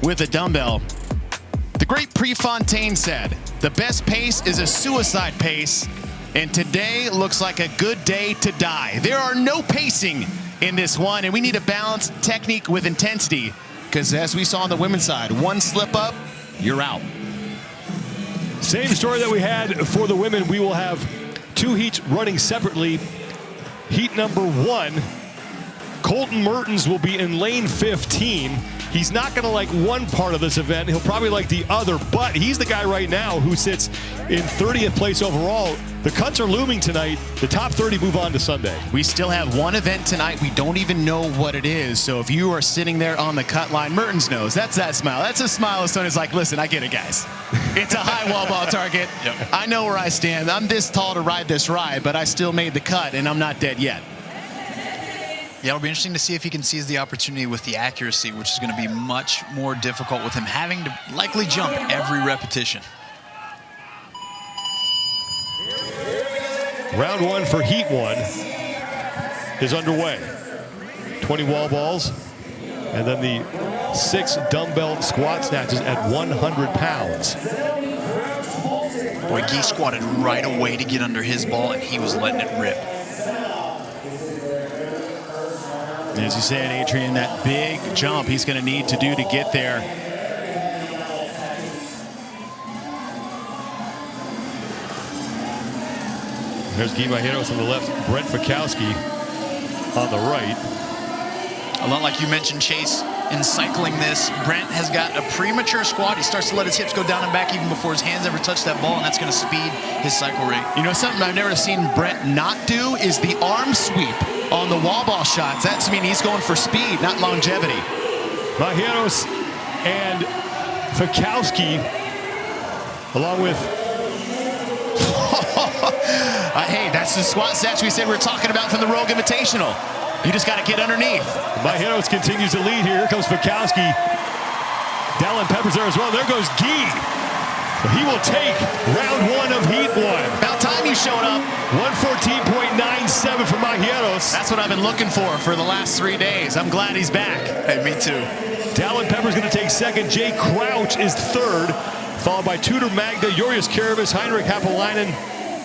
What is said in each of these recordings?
with a dumbbell. The great Prefontaine said, the best pace is a suicide pace, and today looks like a good day to die. There are no pacing in this one, and we need to balance technique with intensity, because as we saw on the women's side, one slip up, you're out. Same story that we had for the women. We will have two heats running separately. Heat number 1, Colton Mertens will be in lane 15. He's not going to like one part of this event. He'll probably like the other, but he's the guy right now who sits in 30th place overall. The cuts are looming tonight. The top 30 move on to Sunday. We still have one event tonight. We don't even know what it is. So if you are sitting there on the cut line, Mertens knows. That's that smile. That's a smile. Someone's like, listen, I get it, guys. It's a high wall ball target. Yep. I know where I stand. I'm this tall to ride this ride, but I still made the cut, and I'm not dead yet. Yeah, it'll be interesting to see if he can seize the opportunity with the accuracy, which is going to be much more difficult with him having to likely jump every repetition. Round 1 for Heat 1 is underway. 20 wall balls, and then the 6 dumbbell squat snatches at 100 pounds. Boy, Guy squatted right away to get under his ball, and he was letting it rip. As you said, Adrian, that big jump he's going to need to do to get there. There's Guy Majeros on the left, Brent Fikowski on the right. A lot like you mentioned, Chase, in cycling this, Brent has got a premature squat. He starts to let his hips go down and back even before his hands ever touch that ball, and that's going to speed his cycle rate. You know, something I've never seen Brent not do is the arm sweep on the wall ball shots. That's mean he's going for speed, not longevity. Majeros and Fikowski, along with hey, that's the squat sets we said we were talking about from the Rogue Invitational. You just got to get underneath. Majeros continues to lead here. Here comes Fikowski. Dallin Pepper's there as well. There goes Guy. He will take round 1 of Heat 1. About time he showed up. 114.97 for Majeros. That's what I've been looking for the last 3 days. I'm glad he's back. Hey, me too. Dallin Pepper's going to take second. Jay Crouch is third, followed by Tudor Magda, Jorius Karavis, Heinrich Happelainen,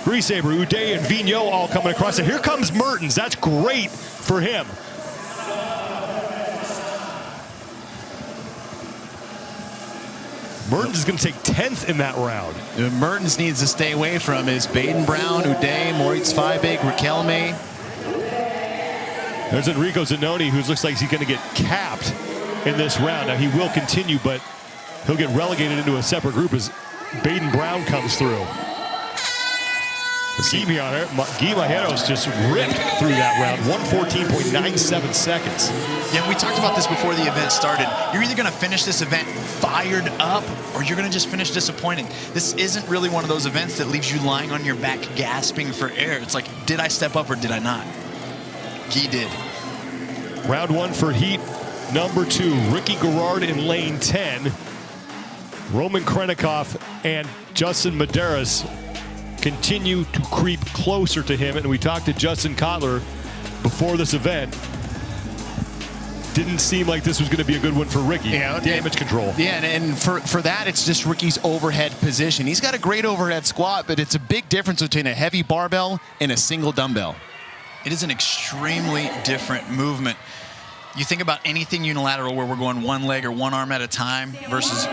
Griesaber, Uday, and Vigneault all coming across. And here comes Mertens. That's great for him. Mertens is going to take 10th in that round. Mertens needs to stay away from is Baden Brown, Uday, Moritz Feibig, Riquelme. There's Enrico Zanoni, who looks like he's going to get capped in this round. Now, he will continue, but he'll get relegated into a separate group as Baden Brown comes through. Guy Majeros just ripped through that round, 114.97 seconds. Yeah, we talked about this before the event started. You're either going to finish this event fired up or you're going to just finish disappointed. This isn't really one of those events that leaves you lying on your back gasping for air. It's like, did I step up or did I not? Guy did. Round 1 for Heat number 2. Ricky Garrard in lane 10. Roman Krennikov and Justin Medeiros continue to creep closer to him, and we talked to Justin Kotler before this event. Didn't seem like this was going to be a good one for Ricky. Yeah, damage control. Yeah, and for that, it's just Ricky's overhead position. He's got a great overhead squat, but it's a big difference between a heavy barbell and a single dumbbell. It is an extremely different movement. You think about anything unilateral where we're going one leg or one arm at a time versus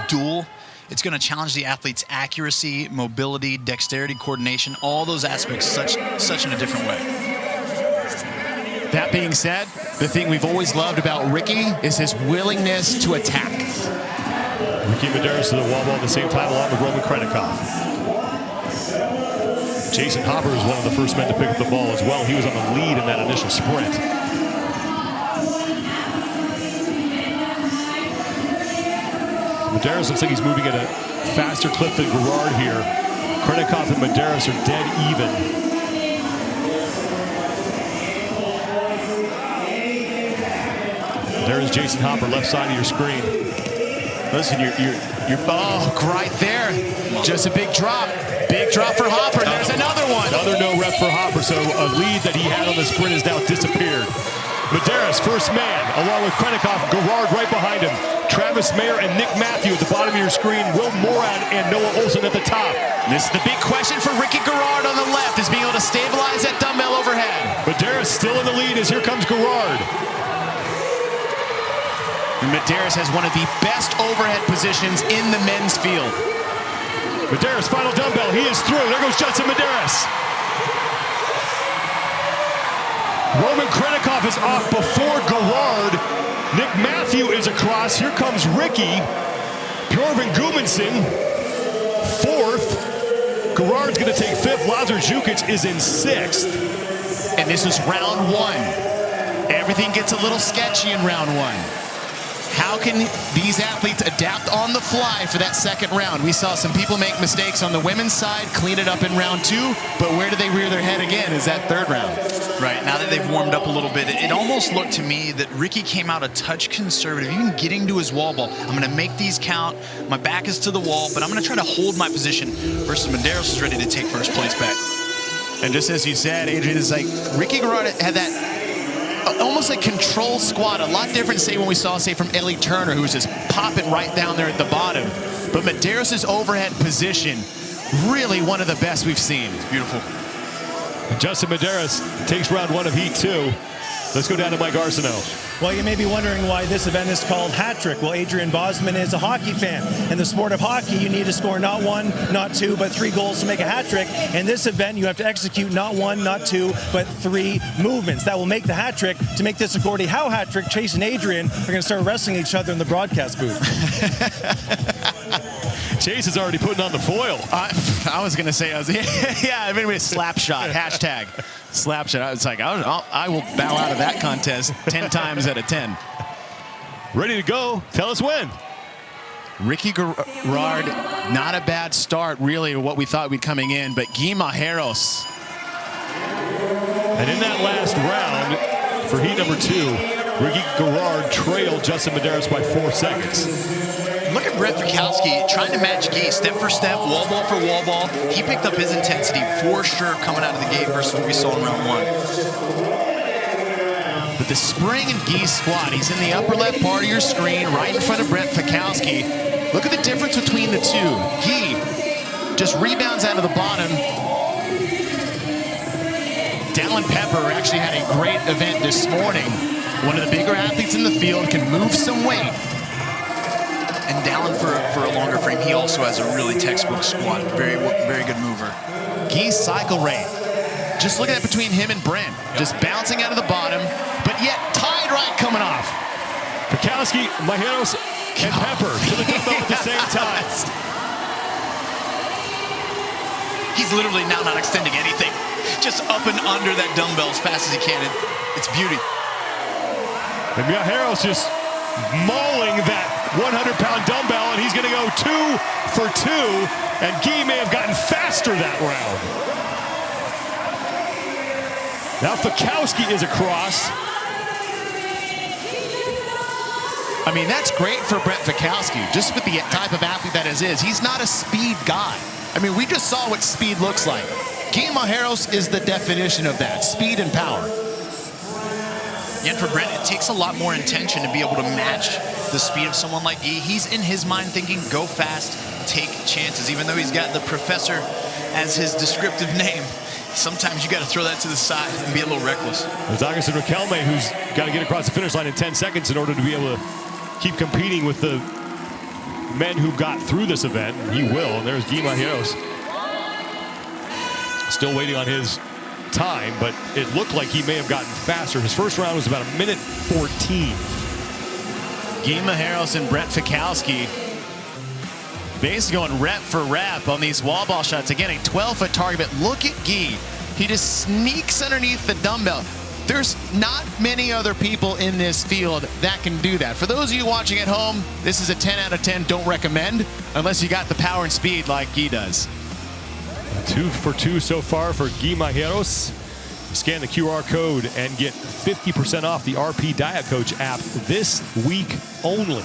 dual. It's going to challenge the athlete's accuracy, mobility, dexterity, coordination, all those aspects such in a different way. That being said, the thing we've always loved about Ricky is his willingness to attack. Ricky Medeiros to the wall ball at the same time, along with Roman Krennikov. Jason Hopper is one of the first men to pick up the ball as well. He was on the lead in that initial sprint. Medeiros looks like he's moving at a faster clip than Garrard here. Krennikov and Medeiros are dead even. There is Jason Hopper, left side of your screen. Listen, you're right there. Just a big drop. Big drop for Hopper. There's another one. Another no rep for Hopper, so a lead that he had on the sprint has now disappeared. Medeiros, first man, along with Krennikov, Gerard right behind him. Travis Mayer and Nick Matthew at the bottom of your screen. Will Morad and Noah Olson at the top. This is the big question for Ricky Gerard on the left, is being able to stabilize that dumbbell overhead. Medeiros still in the lead as here comes Gerard. And Medeiros has one of the best overhead positions in the men's field. Medeiros, final dumbbell. He is through. There goes Judson Medeiros. Roman Krennikov is off before Gerard. Nick Matthew is across. Here comes Ricky. Bjorven Gudmundsson, fourth. Gerard's going to take fifth. Lazar Jukic is in sixth. And this is round one. Everything gets a little sketchy in round one. How can these athletes adapt on the fly for that second round? We saw some people make mistakes on the women's side, clean it up in round two, but where do they rear their head again is that third round. Right, now that they've warmed up a little bit, it almost looked to me that Ricky came out a touch conservative, even getting to his wall ball. I'm gonna make these count, my back is to the wall, but I'm gonna try to hold my position versus Medeiros is ready to take first place back. And just as you said, Adrian, is like Ricky Gerard had that almost like control squat, a lot different, say, when we saw, say, from Ellie Turner, who was just popping right down there at the bottom. But Medeiros' overhead position, really one of the best we've seen. It's beautiful. Justin Medeiros takes round one of heat two. Let's go down to Mike Arsenault. Well, you may be wondering why this event is called Hat Trick. Well, Adrian Bosman is a hockey fan. In the sport of hockey, you need to score not one, not two, but three goals to make a hat trick. In this event, you have to execute not one, not two, but three movements. That will make the hat trick. To make this a Gordie Howe hat trick, Chase and Adrian are going to start wrestling each other in the broadcast booth. Chase is already putting on the foil. I was going to say, yeah, maybe slap shot, hashtag slap shot. I was like, I will bow out of that contest 10 times out of 10. Ready to go. Tell us when. Ricky Gerard, not a bad start, really, what we thought we'd coming in, but Guy Majeros. And in that last round, for heat number two, Ricky Gerard trailed Justin Medeiros by 4 seconds. Look at Brett Fikowski trying to match Guy step for step, wall ball for wall ball. He picked up his intensity for sure coming out of the gate versus what we saw in round one. But the spring and Guy squat, he's in the upper left part of your screen, right in front of Brett Fikowski. Look at the difference between the two. Guy just rebounds out of the bottom. Dallin Pepper actually had a great event this morning. One of the bigger athletes in the field, can move some weight. And Dallin, for a longer frame, he also has a really textbook squat. Very good mover. Guy's cycle rate. Just look at that between him and Brent. Just bouncing out of the bottom, but yet tied right coming off. Fikowski, Majeros, and Pepper to the dumbbell at the same time. He's literally now not extending anything. Just up and under that dumbbell as fast as he can. It's beauty. And Majeros just mauling that 100-pound dumbbell, and he's going to go 2 for 2, and Guy may have gotten faster that round. Now Fikowski is across. I mean, that's great for Brett Fikowski, just with the type of athlete that is. He's not a speed guy. I mean, we just saw what speed looks like. Guy Majeros is the definition of that, speed and power. Yet for Brent, it takes a lot more intention to be able to match the speed of someone like Guy. He's in his mind thinking, go fast, take chances. Even though he's got the professor as his descriptive name, sometimes you got to throw that to the side and be a little reckless. There's Augustin Riquelme, who's got to get across the finish line in 10 seconds in order to be able to keep competing with the men who got through this event. He will. And there's Guy Majeros. Still waiting on his time, but it looked like he may have gotten faster. His first round was about 1:14. Guy Majeros and Brett Fikowski basically going rep for rep on these wall ball shots. Again, a 12-foot target, but look at Guy. He just sneaks underneath the dumbbell. There's not many other people in this field that can do that. For those of you watching at home, this is a 10 out of 10. Don't recommend unless you got the power and speed like Guy does. 2 for 2 so far for Guy Majeros. Scan the QR code and get 50% off the RP Diet Coach app this week only.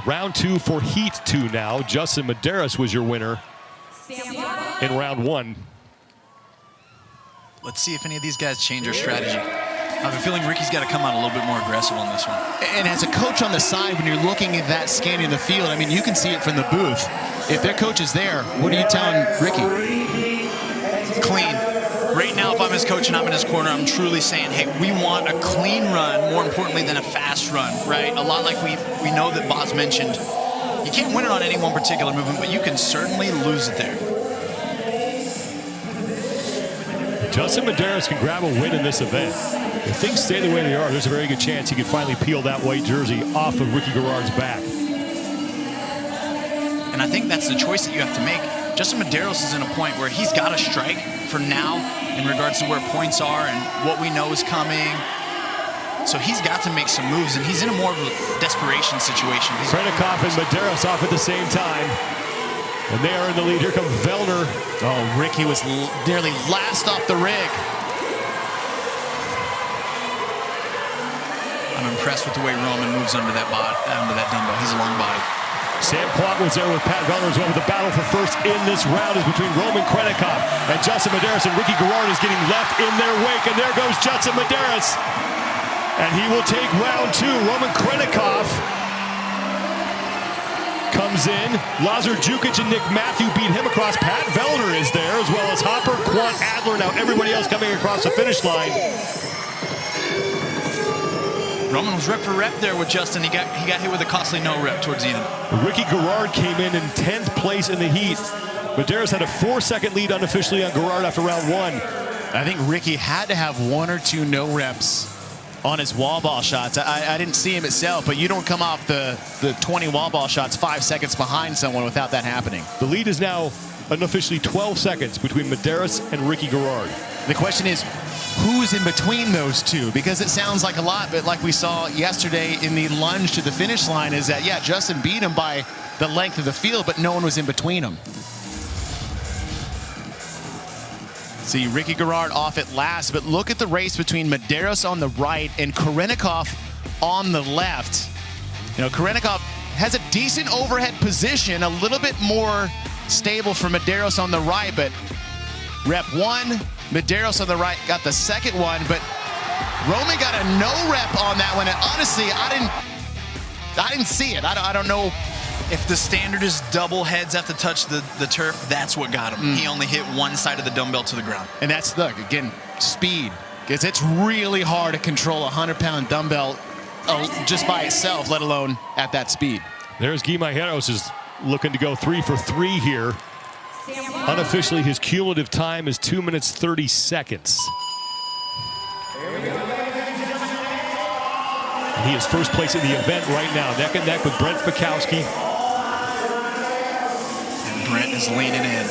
Round 2 for Heat 2 now. Justin Medeiros was your winner in round 1. Let's see if any of these guys change their strategy. I have a feeling Ricky's got to come out a little bit more aggressive on this one. And as a coach on the side, when you're looking at that, scanning the field, I mean, you can see it from the booth. If their coach is there, what are you telling Ricky? Clean. Right now, if I'm his coach and I'm in his corner, I'm truly saying, hey, we want a clean run, more importantly than a fast run, right? A lot like we know that Boz mentioned. You can't win it on any one particular movement, but you can certainly lose it there. Justin Medeiros can grab a win in this event. If things stay the way they are, there's a very good chance he can finally peel that white jersey off of Ricky Garrard's back. And I think that's the choice that you have to make. Justin Medeiros is in a point where he's got to strike for now in regards to where points are and what we know is coming. So he's got to make some moves, and he's in a more of a desperation situation. Krennikov and Medeiros off at the same time. And they are in the lead. Here comes Vellner. Oh, Ricky was nearly last off the rig. I'm impressed with the way Roman moves under that dumbbell. He's a long body. Sam Plott was there with Pat Vellner as well. The battle for first in this round is between Roman Krennikov and Justin Medeiros, and Ricky Garrard is getting left in their wake. And there goes Justin Medeiros. And he will take round 2. Roman Krennikov comes in. Lazar Jukic and Nick Matthew beat him across. Pat Vellner is there, as well as Hopper, Quant Adler. Now everybody else coming across the finish line. Roman was rep for rep there with Justin. He got hit with a costly no rep towards the end. Ricky Garrard came in 10th place in the heat. Medeiros had a 4-second lead unofficially on Garrard after round 1. I think Ricky had to have 1 or 2 no reps on his wall ball shots. I didn't see him itself, but you don't come off the 20 wall ball shots 5 seconds behind someone without that happening. The lead is now unofficially 12 seconds between Medeiros and Ricky Garrard. The question is, who's in between those two? Because it sounds like a lot, but like we saw yesterday in the lunge to the finish line is that, yeah, Justin beat him by the length of the field, but no one was in between them. See Ricky Garrard off at last, but look at the race between Medeiros on the right and Krennikov on the left. You know, Krennikov has a decent overhead position, a little bit more stable for Medeiros on the right, but rep 1, Medeiros on the right got the second one, but Roman got a no rep on that one, and honestly, I didn't see it. I don't know. If the standard is double heads have to touch the turf, that's what got him. He only hit one side of the dumbbell to the ground. And that's, look, again, speed. Because it's really hard to control a 100-pound dumbbell just by itself, let alone at that speed. There's Guy Majeros is looking to go 3 for 3 here. Unofficially, his cumulative time is 2 minutes 30 seconds. And he is first place in the event right now, neck and neck with Brent Fikowski. And Brent is leaning in.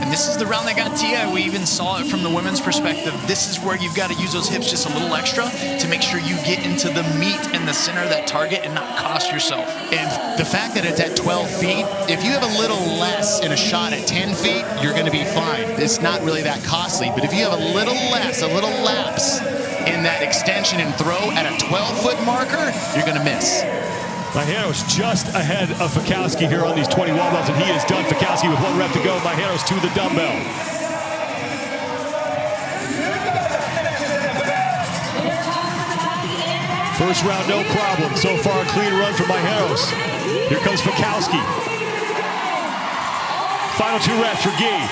This is the round that got Tia. We even saw it from the women's perspective. This is where you've got to use those hips just a little extra to make sure you get into the meat and the center of that target and not cost yourself. And the fact that it's at 12 feet, if you have a little less in a shot at 10 feet, you're going to be fine. It's not really that costly. But if you have a little less, a little lapse in that extension and throw at a 12-foot marker, you're going to miss. Majeros just ahead of Fikowski here on these 20 wall balls, and he is done. Fikowski with 1 rep to go. Majeros to the dumbbell. First round, no problem. So far, a clean run for Majeros. Here comes Fikowski. Final 2 reps for Guy.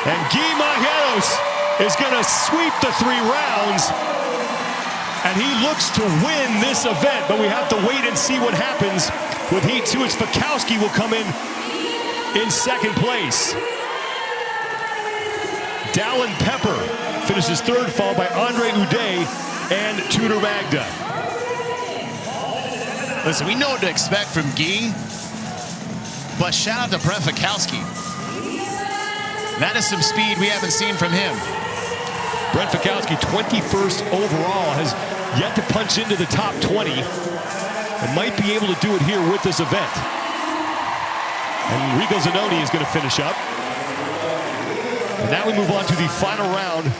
And Guy Majeros is going to sweep the 3 rounds. And he looks to win this event, but we have to wait and see what happens with Heat 2. It's Fikowski will come in second place. Dallin Pepper finishes 3rd, followed by Andre Uday and Tudor Magda. Listen, we know what to expect from Guy, but shout out to Brent Fikowski. That is some speed we haven't seen from him. Brent Fikowski, 21st overall, has yet to punch into the top 20 and might be able to do it here with this event. And Rico Zanoni is going to finish up. And now we move on to the final round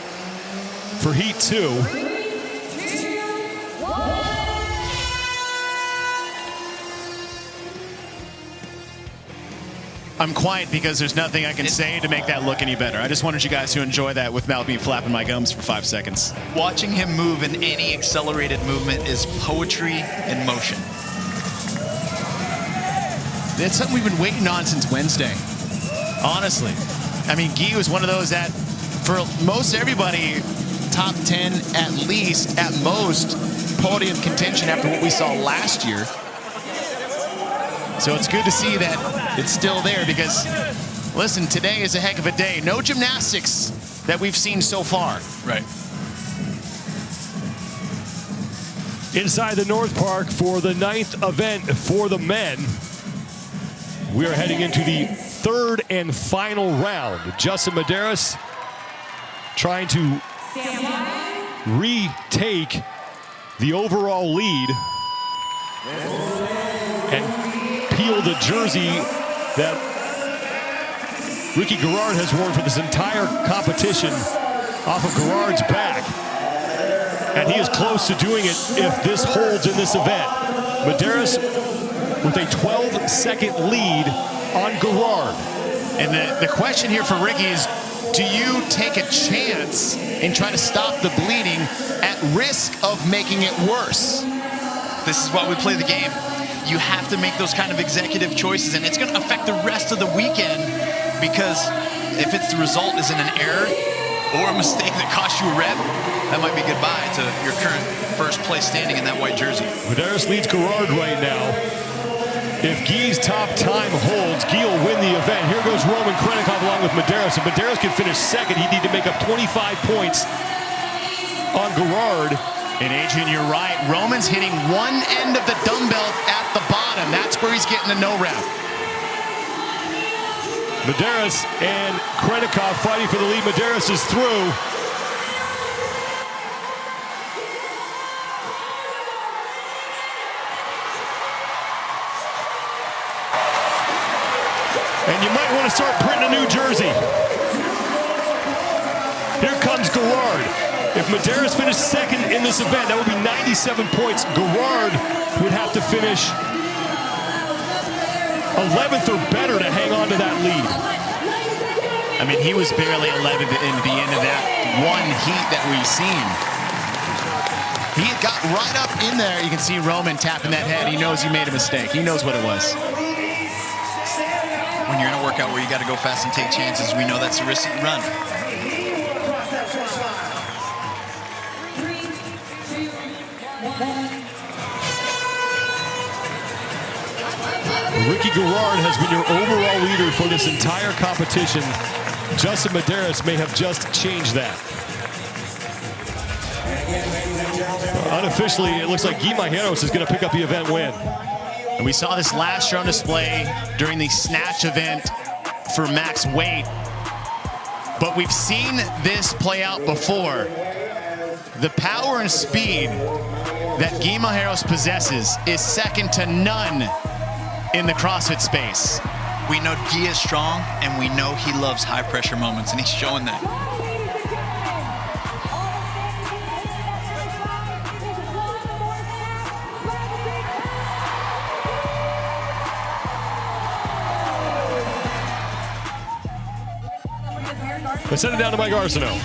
for Heat 2. I'm quiet because there's nothing I can say to make that look any better. I just wanted you guys to enjoy that without me flapping my gums for 5 seconds. Watching him move in any accelerated movement is poetry in motion. It's something we've been waiting on since Wednesday, honestly. I mean, Guy was one of those that, for most everybody, top 10 at least, at most, podium contention after what we saw last year. So it's good to see that it's still there because, listen, today is a heck of a day. No gymnastics that we've seen so far. Right. Inside the North Park for the 9th event for the men. We are heading into the 3rd and final round. Justin Medeiros trying to retake the overall lead and peel the jersey that Ricky Garrard has worn for this entire competition off of Garrard's back. And he is close to doing it if this holds in this event. Medeiros with a 12-second lead on Garrard. And the question here for Ricky is, do you take a chance and try to stop the bleeding at risk of making it worse? This is why we play the game. You have to make those kind of executive choices, and it's going to affect the rest of the weekend, because if it's the result is in an error or a mistake that costs you a rep, that might be goodbye to your current first place standing in that white jersey. Medeiros leads Garrard right now. If Guy's top time holds, Guy will win the event. Here goes Roman Krenikov along with Medeiros. If Medeiros can finish second, he'd need to make up 25 points on Garrard. And Adrian, you're right. Roman's hitting one end of the dumbbell at the bottom. That's where he's getting a no rep. Medeiros and Krenikov fighting for the lead. Medeiros is through. And you might want to start printing a new jersey. Here comes Garrard. If Medeiros finished second in this event, that would be 97 points. Garrard would have to finish 11th or better to hang on to that lead. I mean, he was barely 11th in the end of that one heat that we've seen. He got right up in there. You can see Roman tapping that head. He knows he made a mistake. He knows what it was. When you're in a workout where you got to go fast and take chances, we know that's the risk that you run. Ricky Garrard has been your overall leader for this entire competition. Justin Medeiros may have just changed that. Unofficially, it looks like Guy Majeros is going to pick up the event win. And we saw this last year on display during the snatch event for max weight. But we've seen this play out before. The power and speed that Guy Majeros possesses is second to none in the CrossFit space. We know Guy is strong, and we know he loves high-pressure moments, and he's showing that. Let's send it down to Mike Arsenault.